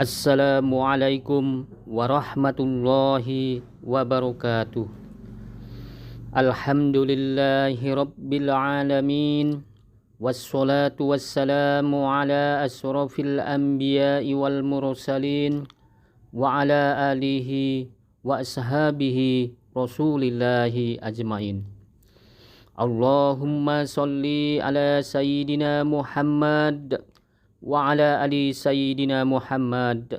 Assalamualaikum warahmatullahi wabarakatuh. Alhamdulillahi rabbil alamin. Wassalatu wassalamu ala asrafil anbiya'i wal mursalin wa ala alihi wa ashabihi rasulillahi ajmain. Allahumma salli ala sayyidina Muhammad wa ala ali sayyidina Muhammad.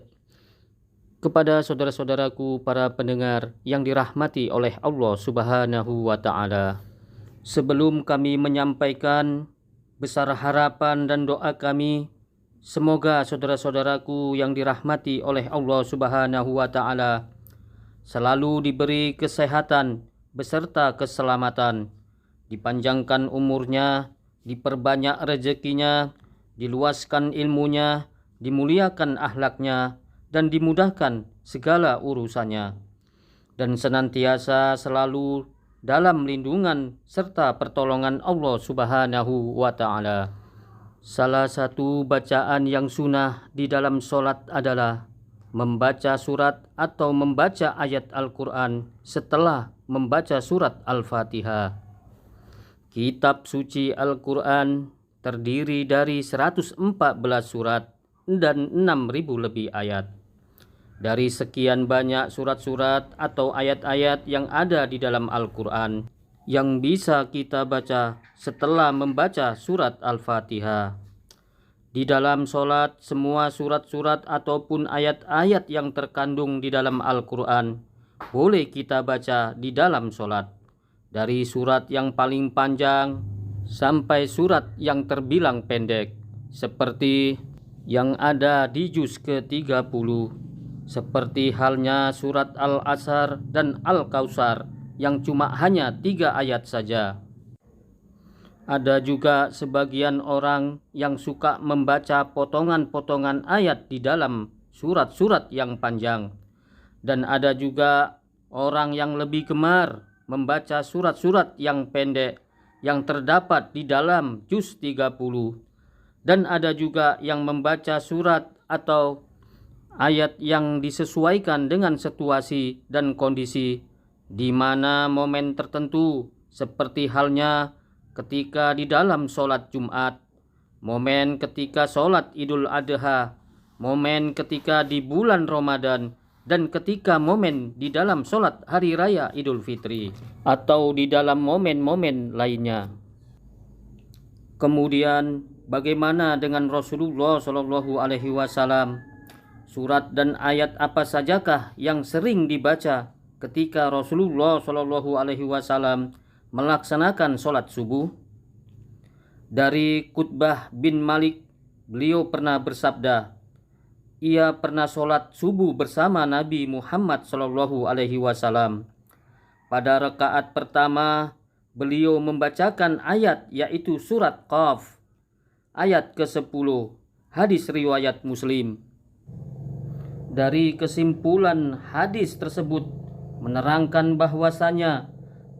Kepada saudara-saudaraku para pendengar yang dirahmati oleh Allah Subhanahu wa taala, sebelum kami menyampaikan besar harapan dan doa kami, semoga saudara-saudaraku yang dirahmati oleh Allah Subhanahu wa taala selalu diberi kesehatan beserta keselamatan, dipanjangkan umurnya, diperbanyak rezekinya, diluaskan ilmunya, dimuliakan akhlaknya, dan dimudahkan segala urusannya, dan senantiasa selalu dalam lindungan serta pertolongan Allah Subhanahu wa ta'ala. Salah satu bacaan yang sunnah di dalam sholat adalah membaca surat atau membaca ayat Al-Quran setelah membaca surat Al-Fatihah. Kitab suci Al-Quran terdiri dari 114 surat dan 6.000 lebih ayat. Dari sekian banyak surat-surat atau ayat-ayat yang ada di dalam Al-Quran yang bisa kita baca setelah membaca surat Al-Fatihah. Di dalam sholat, semua surat-surat ataupun ayat-ayat yang terkandung di dalam Al-Quran boleh kita baca di dalam sholat. Dari surat yang paling panjang sampai surat yang terbilang pendek, seperti yang ada di juz ke-30, seperti halnya surat Al-Asr dan Al-Kautsar yang cuma hanya 3 ayat saja. Ada juga sebagian orang yang suka membaca potongan-potongan ayat di dalam surat-surat yang panjang, dan ada juga orang yang lebih gemar membaca surat-surat yang pendek yang terdapat di dalam juz 30, dan ada juga yang membaca surat atau ayat yang disesuaikan dengan situasi dan kondisi di mana momen tertentu, seperti halnya ketika di dalam sholat Jumat, momen ketika sholat Idul Adha, momen ketika di bulan Ramadan, dan ketika momen di dalam sholat Hari Raya Idul Fitri, atau di dalam momen-momen lainnya. Kemudian bagaimana dengan Rasulullah Shallallahu Alaihi Wasallam? Surat dan ayat apa sajakah yang sering dibaca ketika Rasulullah Shallallahu Alaihi Wasallam melaksanakan sholat subuh? Dari Qutbah bin Malik, beliau pernah bersabda, ia pernah sholat subuh bersama Nabi Muhammad Shallallahu Alaihi Wasallam. Pada rakaat pertama, beliau membacakan ayat yaitu surat Qaf, ayat ke-10, hadis riwayat Muslim. Dari kesimpulan hadis tersebut menerangkan bahwasanya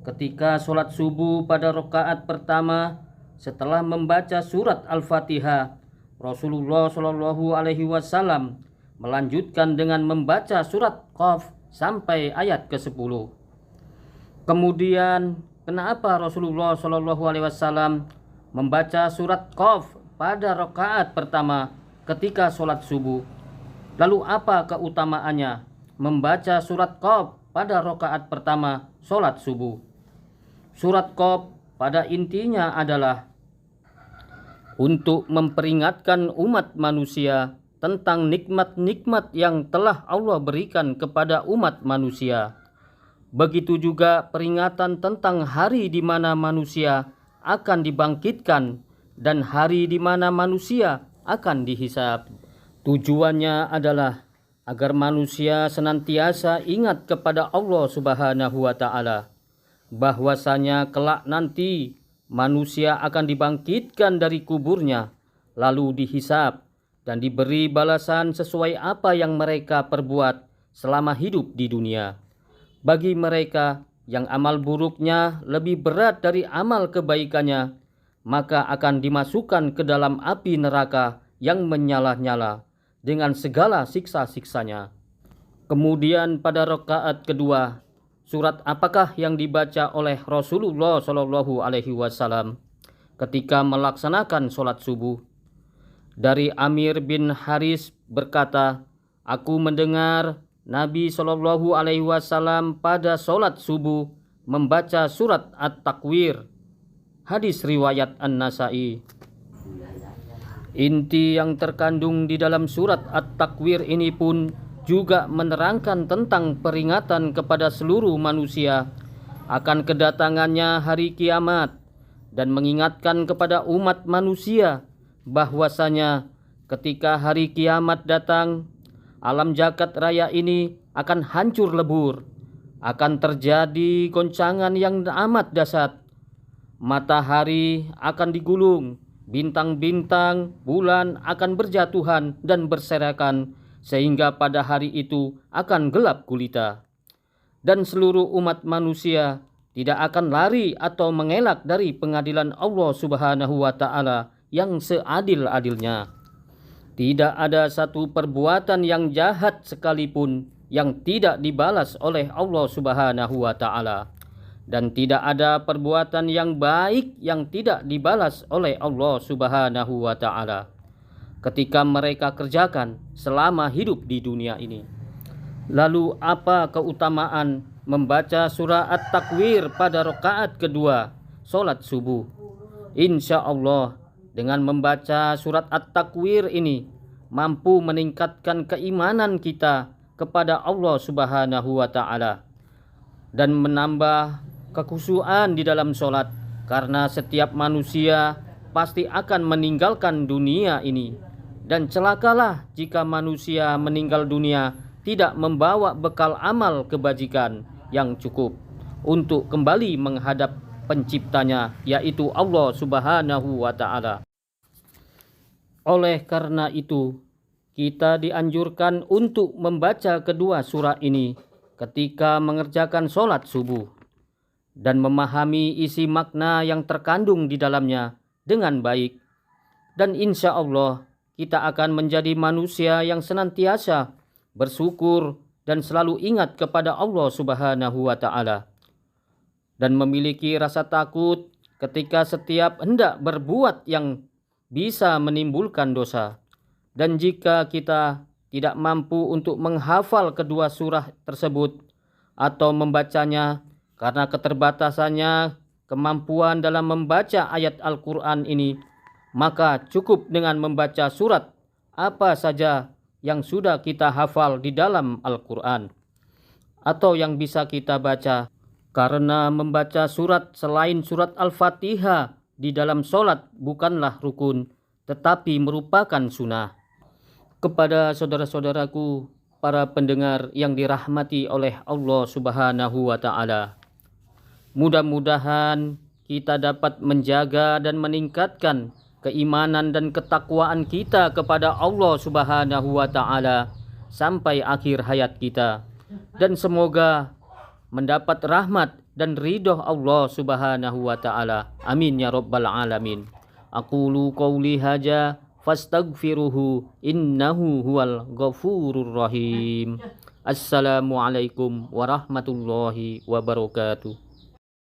ketika sholat subuh pada rakaat pertama setelah membaca surat Al-Fatihah, Rasulullah Shallallahu Alaihi Wasallam melanjutkan dengan membaca surat Qaf sampai ayat ke-10. Kemudian, kenapa Rasulullah Shallallahu Alaihi Wasallam membaca surat Qaf pada rakaat pertama ketika sholat subuh? Lalu apa keutamaannya membaca surat Qaf pada rakaat pertama sholat subuh? Surat Qaf pada intinya adalah untuk memperingatkan umat manusia tentang nikmat-nikmat yang telah Allah berikan kepada umat manusia. Begitu juga peringatan tentang hari di mana manusia akan dibangkitkan dan hari di mana manusia akan dihisab. Tujuannya adalah agar manusia senantiasa ingat kepada Allah Subhanahu wa ta'ala, bahwasanya kelak nanti manusia akan dibangkitkan dari kuburnya, lalu dihisab dan diberi balasan sesuai apa yang mereka perbuat selama hidup di dunia. Bagi mereka yang amal buruknya lebih berat dari amal kebaikannya, maka akan dimasukkan ke dalam api neraka yang menyala-nyala, dengan segala siksa-siksanya. Kemudian pada rakaat kedua, surat apakah yang dibaca oleh Rasulullah Shallallahu Alaihi Wasallam ketika melaksanakan sholat subuh? Dari Amir bin Haris berkata, aku mendengar Nabi Shallallahu Alaihi Wasallam pada sholat subuh membaca surat At-Takwir. Hadis riwayat An-Nasai. Inti yang terkandung di dalam surat At-Takwir ini pun juga menerangkan tentang peringatan kepada seluruh manusia akan kedatangannya hari kiamat dan mengingatkan kepada umat manusia bahwasanya ketika hari kiamat datang, alam jagat raya ini akan hancur lebur, akan terjadi goncangan yang amat dahsyat. Matahari akan digulung, bintang-bintang, bulan akan berjatuhan dan berserakan, sehingga pada hari itu akan gelap gulita. Dan seluruh umat manusia tidak akan lari atau mengelak dari pengadilan Allah Subhanahu wa Ta'ala yang seadil-adilnya. Tidak ada satu perbuatan yang jahat sekalipun yang tidak dibalas oleh Allah Subhanahu wa Ta'ala. Dan tidak ada perbuatan yang baik yang tidak dibalas oleh Allah Subhanahu wa Ta'ala ketika mereka kerjakan selama hidup di dunia ini. Lalu apa keutamaan membaca surah At-Takwir pada rakaat kedua solat subuh? Insya Allah dengan membaca surat At-Takwir ini mampu meningkatkan keimanan kita kepada Allah Subhanahu wa Ta'ala dan menambah kekhusyuan di dalam sholat, karena setiap manusia pasti akan meninggalkan dunia ini, dan celakalah jika manusia meninggal dunia tidak membawa bekal amal kebajikan yang cukup untuk kembali menghadap penciptanya, yaitu Allah Subhanahu wa Ta'ala. Oleh karena itu, kita dianjurkan untuk membaca kedua surah ini ketika mengerjakan sholat subuh dan memahami isi makna yang terkandung di dalamnya dengan baik. Dan insya Allah kita akan menjadi manusia yang senantiasa bersyukur dan selalu ingat kepada Allah Subhanahu wa Ta'ala, dan memiliki rasa takut ketika setiap hendak berbuat yang bisa menimbulkan dosa. Dan jika kita tidak mampu untuk menghafal kedua surah tersebut atau membacanya karena keterbatasannya kemampuan dalam membaca ayat Al-Quran ini, maka cukup dengan membaca surat apa saja yang sudah kita hafal di dalam Al-Quran atau yang bisa kita baca, karena membaca surat selain surat Al-Fatihah di dalam sholat bukanlah rukun, tetapi merupakan sunnah. Kepada saudara-saudaraku, para pendengar yang dirahmati oleh Allah Subhanahu wa Ta'ala, mudah-mudahan kita dapat menjaga dan meningkatkan keimanan dan ketakwaan kita kepada Allah Subhanahu wa Ta'ala sampai akhir hayat kita, dan semoga mendapat rahmat dan ridho Allah Subhanahu wa Ta'ala. Amin ya rabbal alamin. Aqulu qawli haja fastaghfiruhu innahu huwal ghafurur rahim. Assalamualaikum warahmatullahi wabarakatuh.